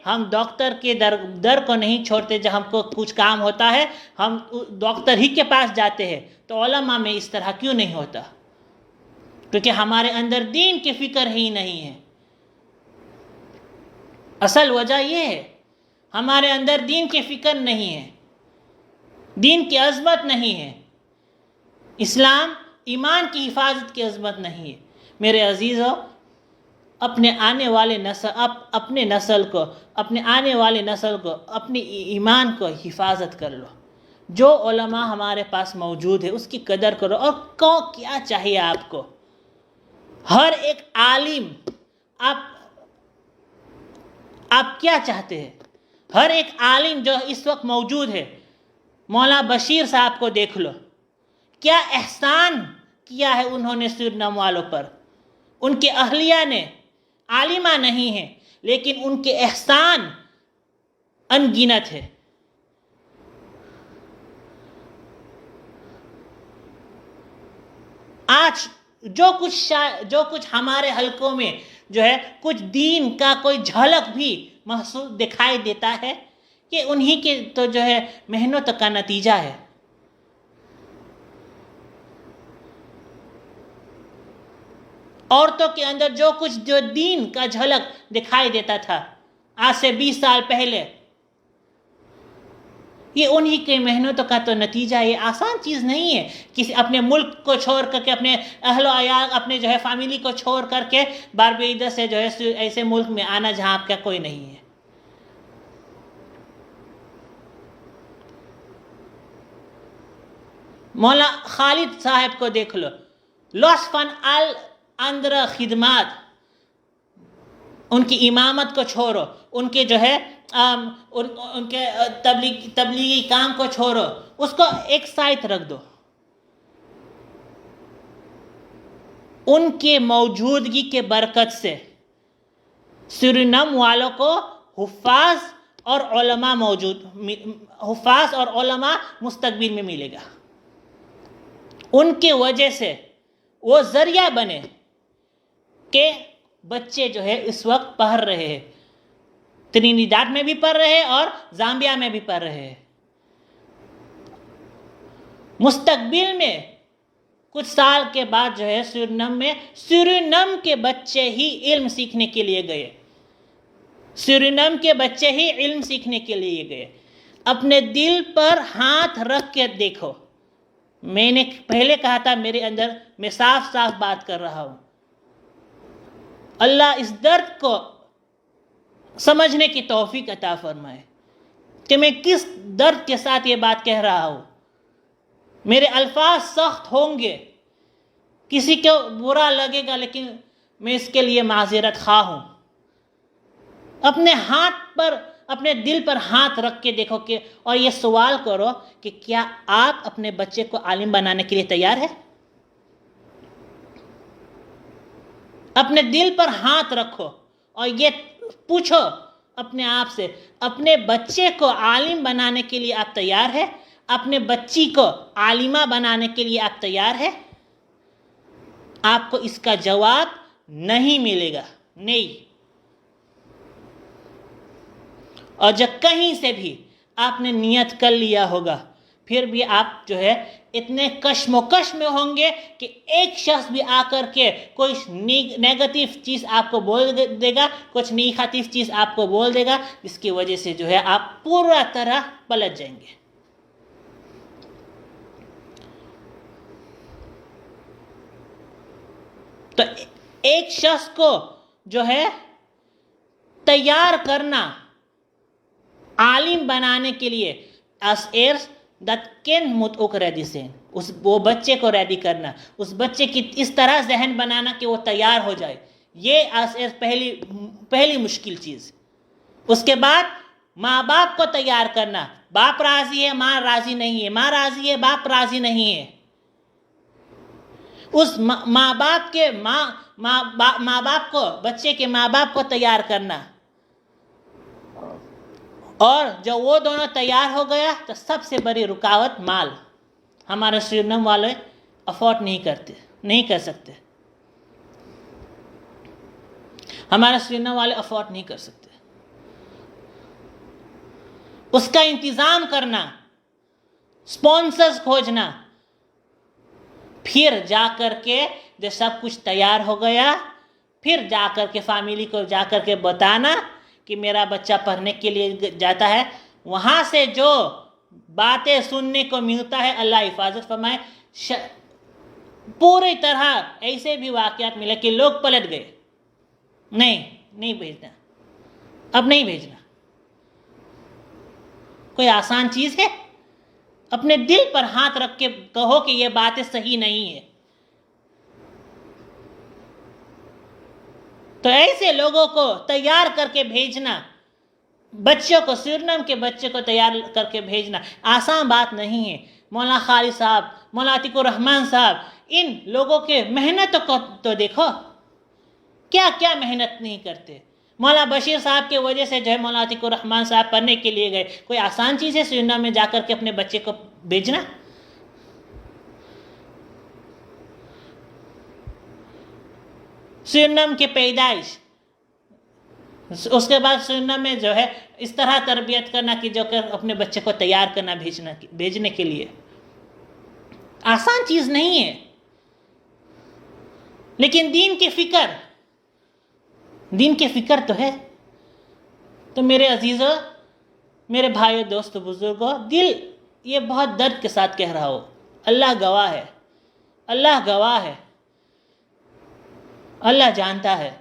ہم ڈاکٹر کے در کو نہیں چھوڑتے. جب ہم کو کچھ کام ہوتا ہے ہم ڈاکٹر ہی کے پاس جاتے ہیں. تو علماء میں اس طرح کیوں نہیں ہوتا؟ کیونکہ ہمارے اندر دین کی فکر ہی نہیں ہے. اصل وجہ یہ ہے ہمارے اندر دین کی فکر نہیں ہے، دین کی عظمت نہیں ہے. اسلام ایمان کی حفاظت کی عظمت نہیں ہے. میرے عزیزو، اپنے آنے والے نسل کو اپنے ایمان کو حفاظت کر لو. جو علماء ہمارے پاس موجود ہے اس کی قدر کرو. اور کیا چاہیے آپ کو؟ ہر ایک عالم، آپ کیا چاہتے ہیں؟ ہر ایک عالم جو اس وقت موجود ہے، مولانا بشیر صاحب کو دیکھ لو، کیا احسان کیا ہے انہوں نے سرنم والوں پر. ان کے اہلیہ نے عالمہ نہیں ہے لیکن ان کے احسان ان گنت ہے. آج جو کچھ ہمارے حلقوں میں جو ہے کچھ دین کا کوئی جھلک بھی محسوس دکھائی دیتا ہے کہ انہی کے تو جو ہے محنت کا نتیجہ ہے. عورتوں کے اندر جو دین کا جھلک دکھائی دیتا تھا آج سے 20 سال پہلے، یہ انہی کے محنتوں کا تو نتیجہ ہے. یہ آسان چیز نہیں ہے کسی اپنے ملک کو چھوڑ کر کے، اپنے اہل و عیال، اپنے جو ہے فیملی کو چھوڑ کر کے باربیدہ سے جو ہے ایسے ملک میں آنا جہاں آپ کا کوئی نہیں ہے. مولا خالد صاحب کو دیکھ لو، لاس فن اندر خدمات، ان کی امامت کو چھوڑو، ان کے جو ہے ان کے تبلیغی کام کو چھوڑو، اس کو ایک سائٹ رکھ دو. ان کے موجودگی کے برکت سے سرینم والوں کو حفاظ اور علماء مستقبل میں ملے گا. ان کے وجہ سے وہ ذریعہ بنے کہ بچے جو ہے اس وقت پڑھ رہے ہیں، ٹرینیڈاڈ میں بھی پڑھ رہے ہیں اور زامبیا میں بھی پڑھ رہے ہیں. مستقبل میں کچھ سال کے بعد جو ہے سورینم کے بچے ہی علم سیکھنے کے لیے گئے. سورینم کے بچے ہی علم سیکھنے کے لیے گئے. اپنے دل پر ہاتھ رکھ کے دیکھو. میں نے پہلے کہا تھا میرے اندر، میں صاف بات کر رہا ہوں. اللہ اس درد کو سمجھنے کی توفیق عطا فرمائے کہ میں کس درد کے ساتھ یہ بات کہہ رہا ہوں. میرے الفاظ سخت ہوں گے، کسی کو برا لگے گا، لیکن میں اس کے لیے معذرت خواہ ہوں. اپنے دل پر ہاتھ رکھ کے دیکھو کہ اور یہ سوال کرو کہ کیا آپ اپنے بچے کو عالم بنانے کے لیے تیار ہے؟ اپنے دل پر ہاتھ رکھو اور یہ پوچھو اپنے آپ سے، اپنے بچے کو عالم بنانے کے لیے آپ تیار ہے؟ اپنے بچی کو عالمہ بنانے کے لیے آپ تیار ہے؟ آپ کو اس کا جواب نہیں ملے گا، نہیں. اور جب کہیں سے بھی آپ نے نیت کر لیا ہوگا، پھر بھی آپ جو ہے اتنے کشمکش میں ہوں گے کہ ایک شخص بھی آ کر کے کوئی نیگیٹو چیز آپ کو بول دے گا، کچھ نیگیٹو چیز آپ کو بول دے گا، جس کی وجہ سے جو ہے آپ پورا طرح پلٹ جائیں گے. تو ایک شخص کو جو ہے تیار کرنا عالم بنانے کے لیے دتکن متعق ریڈی سے وہ بچے کو ریڈی کرنا، اس بچے کی اس طرح ذہن بنانا کہ وہ تیار ہو جائے، یہ پہلی مشکل چیز۔ اس کے بعد ماں باپ کو تیار کرنا، باپ راضی ہے ماں راضی نہیں ہے، ماں راضی ہے باپ راضی نہیں ہے، اس ماں باپ کو، بچے کے ماں باپ کو تیار کرنا، اور جب وہ دونوں تیار ہو گیا تو سب سے بڑی رکاوٹ مال، ہمارے سرینم والے افورڈ نہیں کر سکتے، ہمارے سرینم والے افورڈ نہیں کر سکتے، اس کا انتظام کرنا، سپانسرز کھوجنا، پھر جا کر کے جب سب کچھ تیار ہو گیا پھر جا کر کے فیملی کو جا کر کے بتانا کہ میرا بچہ پڑھنے کے لیے جاتا ہے، وہاں سے جو باتیں سننے کو ملتا ہے، اللہ حفاظت فرمائے، پوری طرح ایسے بھی واقعات ملے کہ لوگ پلٹ گئے، نہیں بھیجنا، اب نہیں بھیجنا۔ کوئی آسان چیز ہے؟ اپنے دل پر ہاتھ رکھ کے کہو کہ یہ باتیں صحیح نہیں ہے۔ تو ایسے لوگوں کو تیار کر کے بھیجنا، بچوں کو، سرینم کے بچے کو تیار کر کے بھیجنا آسان بات نہیں ہے۔ مولانا خالد صاحب، مولانا عتیق الرحمن صاحب، ان لوگوں کے محنت کو تو دیکھو، کیا کیا محنت نہیں کرتے۔ مولانا بشیر صاحب کی وجہ سے جو ہے مولانا عتیق الرحمن صاحب پڑھنے کے لیے گئے، کوئی آسان چیز ہے سرینم میں جا کر کے اپنے بچے کو بھیجنا؟ سرینم کی پیدائش، اس کے بعد سرینم میں جو ہے اس طرح تربیت کرنا کہ جو کہ اپنے بچے کو تیار کرنا بھیجنے کے لیے آسان چیز نہیں ہے۔ لیکن دین کی فکر تو ہے۔ تو میرے عزیزوں، میرے بھائیو، دوستو، بزرگوں، دل یہ بہت درد کے ساتھ کہہ رہا ہو، اللہ گواہ ہے، اللہ گواہ ہے، اللہ جانتا ہے۔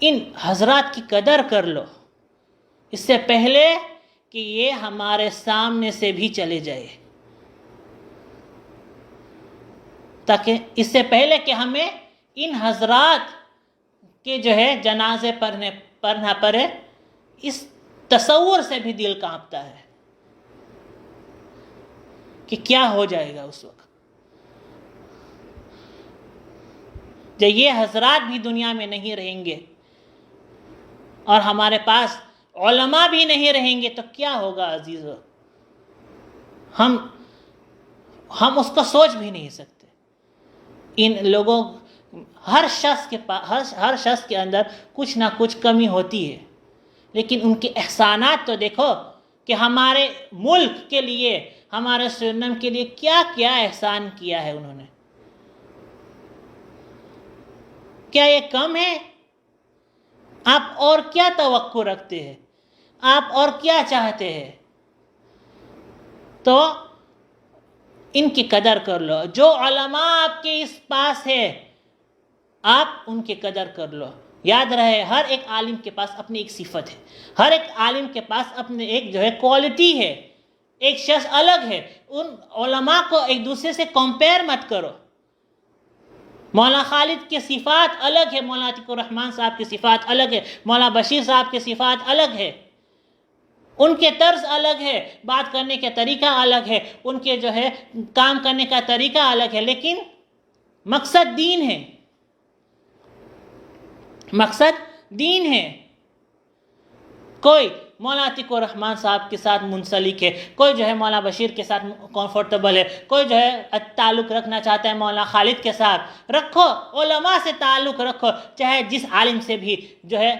ان حضرات کی قدر کر لو اس سے پہلے کہ یہ ہمارے سامنے سے بھی چلے جائے، تاکہ اس سے پہلے کہ ہمیں ان حضرات کے جو ہے جنازے پڑھنا پڑے، اس تصور سے بھی دل کانپتا ہے کہ کیا ہو جائے گا اس وقت جب یہ حضرات بھی دنیا میں نہیں رہیں گے اور ہمارے پاس علماء بھی نہیں رہیں گے، تو کیا ہوگا عزیزو؟ ہم اس کو سوچ بھی نہیں سکتے۔ ان لوگوں، ہر شخص کے اندر کچھ نہ کچھ کمی ہوتی ہے، لیکن ان کے احسانات تو دیکھو کہ ہمارے ملک کے لیے، ہمارے سرینم کے لیے کیا کیا احسان کیا ہے انہوں نے۔ کیا یہ کم ہے؟ آپ اور کیا توقع رکھتے ہیں؟ آپ اور کیا چاہتے ہیں؟ تو ان کی قدر کر لو۔ جو علماء آپ کے اس پاس ہے، آپ ان کی قدر کر لو۔ یاد رہے، ہر ایک عالم کے پاس اپنی ایک صفت ہے، ہر ایک عالم کے پاس اپنے ایک جو ہے کوالٹی ہے، ایک شخص الگ ہے۔ ان علماء کو ایک دوسرے سے کمپیئر مت کرو۔ مولانا خالد کی صفات الگ ہے، مولانا عتیق الرحمن صاحب کی صفات الگ ہے، مولانا بشیر صاحب کی صفات الگ ہے، ان کے طرز الگ ہے، بات کرنے کا طریقہ الگ ہے، ان کے جو ہے کام کرنے کا طریقہ الگ ہے، لیکن مقصد دین ہے، مقصد دین ہے۔ کوئی مولانا عتیق الرحمن صاحب کے ساتھ منسلک ہے، کوئی جو ہے مولانا بشیر کے ساتھ کمفرٹیبل ہے، کوئی جو ہے تعلق رکھنا چاہتا ہے مولانا خالد کے ساتھ، رکھو، علماء سے تعلق رکھو، چاہے جس عالم سے بھی جو ہے،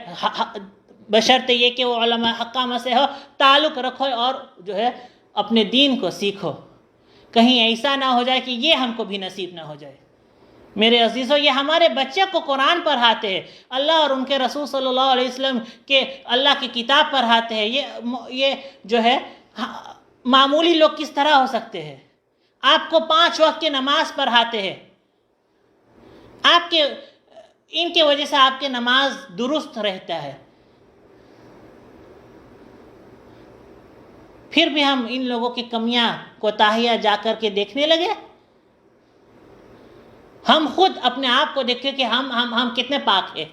بشرطے یہ کہ وہ علماء حقہ میں سے ہو، تعلق رکھو اور جو ہے اپنے دین کو سیکھو۔ کہیں ایسا نہ ہو جائے کہ یہ ہم کو بھی نصیب نہ ہو جائے۔ میرے عزیزوں، یہ ہمارے بچے کو قرآن پڑھاتے ہیں، اللہ اور ان کے رسول صلی اللہ علیہ وسلم کے اللہ کی کتاب پڑھاتے ہیں، یہ جو ہے معمولی لوگ کس طرح ہو سکتے ہیں؟ آپ کو 5 وقت کی نماز پڑھاتے ہیں، ان کی وجہ سے آپ کی نماز درست رہتا ہے۔ پھر بھی ہم ان لوگوں کی کمیاں کوتاہیاں جا کر کے دیکھنے لگے. ہم خود اپنے آپ کو دیکھیں کہ ہم کتنے پاک ہیں.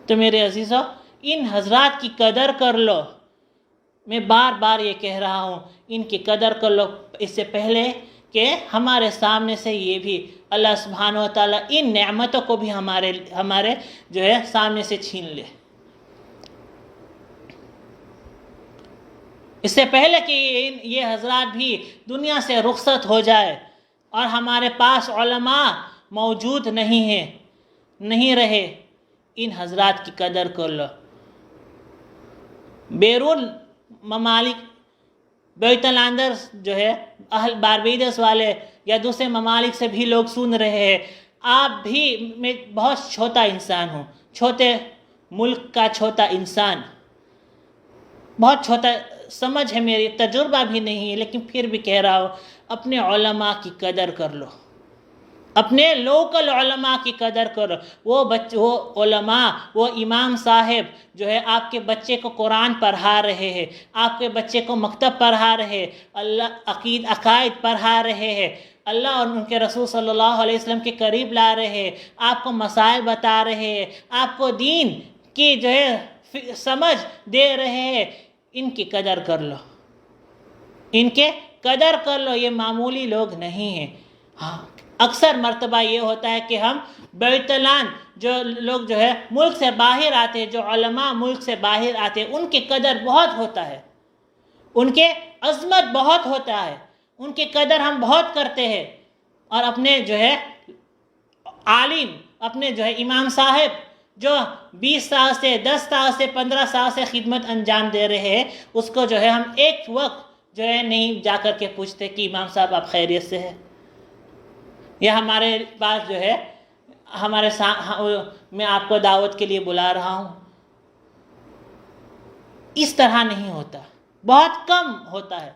تو میرے عزیزو، ان حضرات کی قدر کر لو. میں بار بار یہ کہہ رہا ہوں، ان کی قدر کر لو، اس سے پہلے کہ ہمارے سامنے سے یہ بھی اللہ سبحانہ و تعالیٰ ان نعمتوں کو بھی ہمارے جو ہے سامنے سے چھین لے. اس سے پہلے کہ یہ حضرات بھی دنیا سے رخصت ہو جائے اور ہمارے پاس علماء موجود نہیں رہے، ان حضرات کی قدر کر لو. بیرون ممالک، بیت الاندر جو ہے اہل باربیڈس والے یا دوسرے ممالک سے بھی لوگ سن رہے ہیں. آپ بھی، میں بہت چھوٹا انسان ہوں، چھوٹے ملک کا چھوٹا انسان، بہت چھوٹا سمجھ ہے میری، تجربہ بھی نہیں ہے، لیکن پھر بھی کہہ رہا ہوں، اپنے علماء کی قدر کر لو، اپنے لوکل علماء کی قدر کرو. وہ علماء، وہ امام صاحب جو ہے آپ کے بچے کو قرآن پڑھا رہے ہیں، آپ کے بچے کو مکتب پڑھا رہے ہیں، عقائد پڑھا رہے ہیں، اللہ اور ان کے رسول صلی اللہ علیہ وسلم کے قریب لا رہے ہیں، آپ کو مسائل بتا رہے ہیں، آپ کو دین کی جو ہے سمجھ دے رہے ہیں. ان کی قدر کر لو، ان کے قدر کر لو. یہ معمولی لوگ نہیں ہیں. ہاں، اکثر مرتبہ یہ ہوتا ہے کہ ہم بیت الان جو لوگ جو ہے ملک سے باہر آتے ہیں، جو علماء ملک سے باہر آتے ہیں، ان کی قدر بہت ہوتا ہے، ان کے عظمت بہت ہوتا ہے، ان کی قدر ہم بہت کرتے ہیں. اور اپنے جو ہے عالم، اپنے جو ہے امام صاحب جو 20 سال سے 10 سال سے 15 سال سے خدمت انجام دے رہے ہیں، اس کو جو ہے ہم ایک وقت جو ہے نہیں جا کر کے پوچھتے کہ امام صاحب آپ خیریت سے ہیں، یا ہمارے پاس جو ہے میں آپ کو دعوت کے لیے بلا رہا ہوں. اس طرح نہیں ہوتا، بہت کم ہوتا ہے.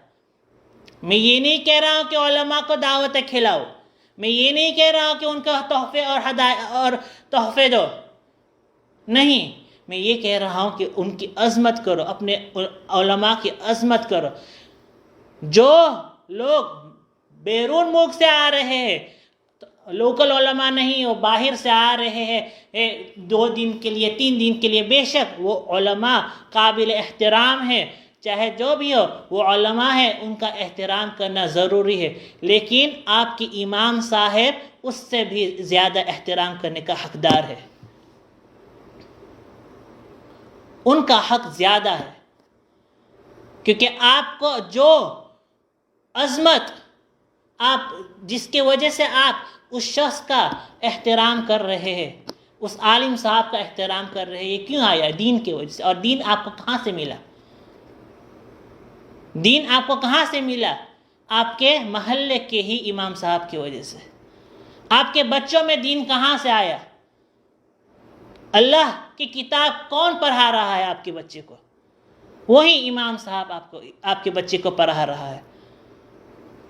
میں یہ نہیں کہہ رہا ہوں کہ علماء کو دعوتیں کھلاؤ، میں یہ نہیں کہہ رہا ہوں کہ ان کو تحفے اور تحفے دو، نہیں، میں یہ کہہ رہا ہوں کہ ان کی عظمت کرو، اپنے علماء کی عظمت کرو. جو لوگ بیرون ملک سے آ رہے ہیں، لوکل علماء نہیں، وہ باہر سے آ رہے ہیں 2 دن کے لیے 3 دن کے لیے، بے شک وہ علماء قابل احترام ہیں، چاہے جو بھی ہو، وہ علماء ہیں، ان کا احترام کرنا ضروری ہے. لیکن آپ کی امام صاحب اس سے بھی زیادہ احترام کرنے کا حقدار ہے، ان کا حق زیادہ ہے. کیونکہ آپ کو جو عظمت آپ جس کی وجہ سے آپ اس شخص کا احترام کر رہے ہیں، اس عالم صاحب کا احترام کر رہے ہیں، یہ کیوں آیا؟ دین کی وجہ سے. اور دین آپ کو کہاں سے ملا؟ دین آپ کو کہاں سے ملا؟ آپ کے محلے کے ہی امام صاحب کی وجہ سے. آپ کے بچوں میں دین کہاں سے آیا؟ اللہ کی کتاب کون پڑھا رہا ہے آپ کے بچے کو؟ وہی امام صاحب آپ کے بچے کو پڑھا رہا ہے.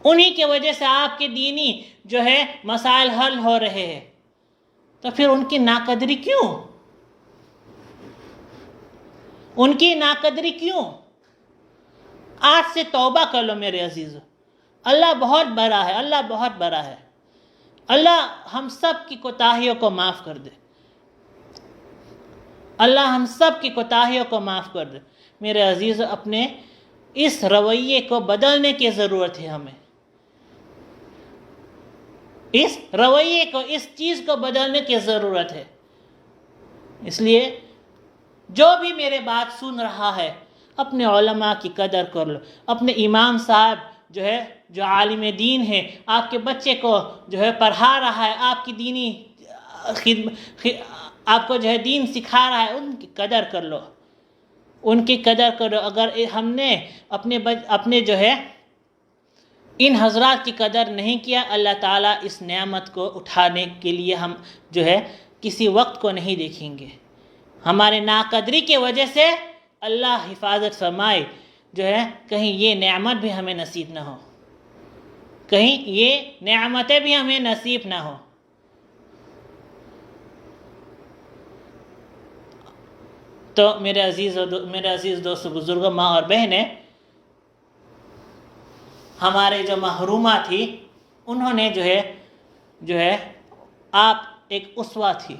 انہی کی وجہ سے آپ کے دینی جو ہے مسائل حل ہو رہے ہیں. تو پھر ان کی ناقدری کیوں؟ ان کی ناقدری کیوں؟ آج سے توبہ کر لو میرے عزیزو. اللہ بہت بڑا ہے، اللہ بہت بڑا ہے. اللہ ہم سب کی کوتاہیوں کو معاف کر دے. اللہ ہم سب کی کوتاہیوں کو معاف کر دے. میرے عزیزو، اپنے اس رویے کو بدلنے کی ضرورت ہے ہمیں. اس رویے کو، اس چیز کو بدلنے کی ضرورت ہے. اس لیے جو بھی میرے بات سن رہا ہے، اپنے علماء کی قدر کر لو. اپنے امام صاحب جو ہے، جو عالم دین ہے، آپ کے بچے کو جو ہے پڑھا رہا ہے، آپ کی دینی آپ کو جو ہے دین سکھا رہا ہے، ان کی قدر کر لو، ان کی قدر کرو. اگر ہم نے اپنے جو ہے ان حضرات کی قدر نہیں کیا، اللہ تعالیٰ اس نعمت کو اٹھانے کے لیے ہم جو ہے کسی وقت کو نہیں دیکھیں گے. ہمارے ناقدری کی وجہ سے اللہ حفاظت فرمائے جو ہے کہیں یہ نعمت بھی ہمیں نصیب نہ ہو، کہیں یہ نعمتیں بھی ہمیں نصیب نہ ہو. تو میرے عزیز دوستو بزرگوں، ماں اور بہنیں، ہمارے جو محرومہ تھی انہوں نے جو ہے آپ ایک اسوہ تھی،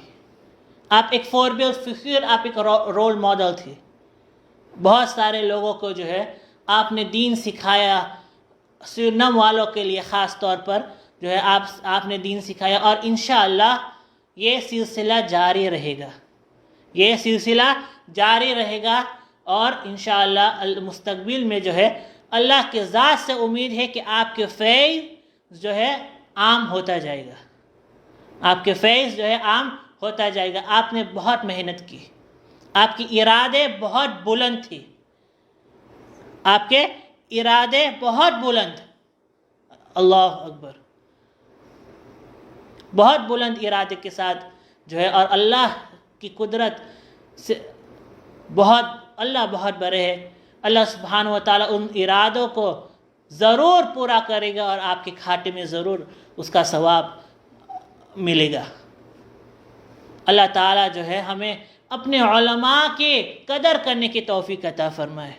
آپ ایک فوربیئر فگر، آپ ایک رول ماڈل تھی. بہت سارے لوگوں کو آپ نے دین سکھایا، سرنم والوں کے لیے خاص طور پر آپ نے دین سکھایا، اور انشاءاللہ یہ سلسلہ جاری رہے گا، یہ سلسلہ جاری رہے گا. اور انشاءاللہ مستقبل میں اللہ کے ذات سے امید ہے کہ آپ کے فیض عام ہوتا جائے گا، آپ کے فیض عام ہوتا جائے گا. آپ نے بہت محنت کی، آپ کی ارادے بہت بلند تھی، آپ کے ارادے بہت بلند، اللہ اکبر، بہت بلند ارادے کے ساتھ اور اللہ کی قدرت سے اللہ بہت بڑے ہے. اللہ سبحانہ و تعالیٰ ان ارادوں کو ضرور پورا کرے گا، اور آپ کے کھاتے میں ضرور اس کا ثواب ملے گا. اللہ تعالیٰ ہمیں اپنے علماء کی قدر کرنے کی توفیق عطا فرمائے.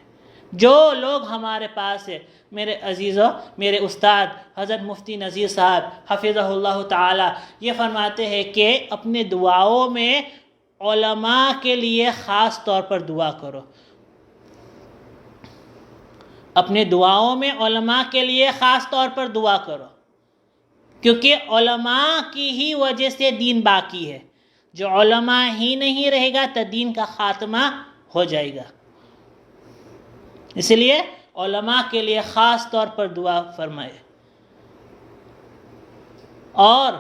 جو لوگ ہمارے پاس ہے، میرے عزیزوں، میرے استاد حضرت مفتی نذیر صاحب حفظہ اللہ تعالی یہ فرماتے ہیں کہ اپنے دعاؤں میں علماء کے لیے خاص طور پر دعا کرو، اپنے دعاؤں میں علماء کے لیے خاص طور پر دعا کرو، کیونکہ علماء کی ہی وجہ سے دین باقی ہے. جو علماء ہی نہیں رہے گا تو دین کا خاتمہ ہو جائے گا. اس لیے علماء کے لیے خاص طور پر دعا فرمائے. اور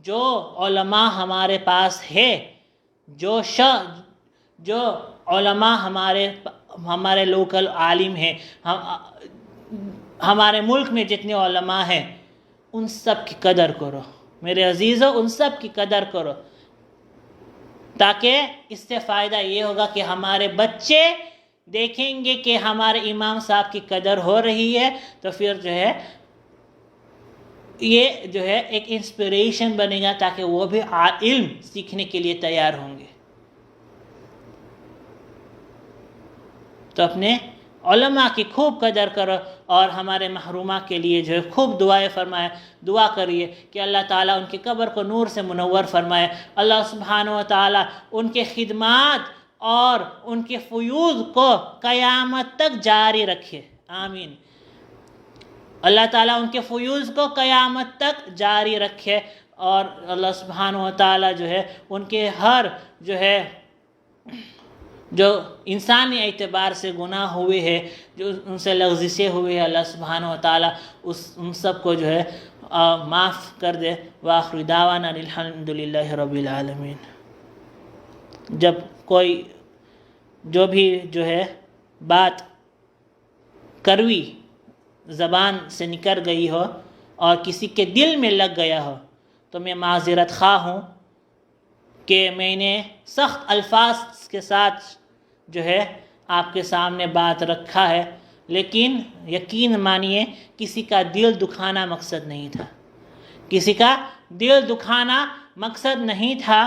جو علماء ہمارے پاس ہے، جو علماء ہمارے لوکل عالم ہیں، ہمارے ملک میں جتنے علماء ہیں، ان سب کی قدر کرو میرے عزیزوں، ان سب کی قدر کرو، تاکہ اس سے فائدہ یہ ہوگا کہ ہمارے بچے دیکھیں گے کہ ہمارے امام صاحب کی قدر ہو رہی ہے، تو پھر یہ ایک انسپریشن بنے گا، تاکہ وہ بھی علم سیکھنے کے لیے تیار ہوں گے. تو اپنے علماء کی خوب قدر کرو، اور ہمارے محرومہ کے لیے خوب دعائیں فرمائے، دعا کریے کہ اللہ تعالیٰ ان کی قبر کو نور سے منور فرمائے. اللہ سبحانہ و تعالیٰ ان کے خدمات اور ان کے فیوض کو قیامت تک جاری رکھے، آمین. اللہ تعالیٰ ان کے فیوض کو قیامت تک جاری رکھے، اور اللہ سبحانہ و تعالیٰ ان کے ہر جو انسانی اعتبار سے گناہ ہوئے ہیں، جو ان سے لغزشیں ہوئے ہیں، اللہ سبحانہ و تعالیٰ ان سب کو معاف کر دے. وآخر دعوانا الحمدللہ رب العالمین. جب کوئی جو بھی بات کڑوی زبان سے نکل گئی ہو اور کسی کے دل میں لگ گیا ہو، تو میں معذرت خواہ ہوں کہ میں نے سخت الفاظ کے ساتھ آپ کے سامنے بات رکھا ہے، لیکن یقین مانیے کسی کا دل دکھانا مقصد نہیں تھا، کسی کا دل دکھانا مقصد نہیں تھا،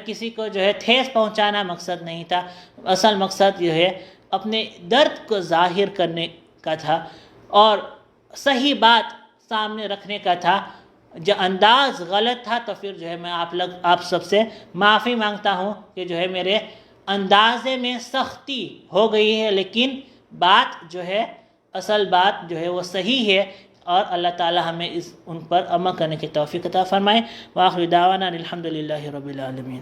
کسی کو ٹھیس پہنچانا مقصد نہیں تھا. اصل مقصد اپنے درد کو ظاہر کرنے کا تھا، اور صحیح بات سامنے رکھنے کا تھا. جو انداز غلط تھا تو پھر میں آپ سب سے معافی مانگتا ہوں کہ میرے اندازے میں سختی ہو گئی ہے، لیکن بات اصل بات وہ صحیح ہے، اور اللہ تعالی ہمیں ان پر عمل کرنے کی توفیق عطا فرمائے. وآخر دعوانا الحمدللہ رب العالمین.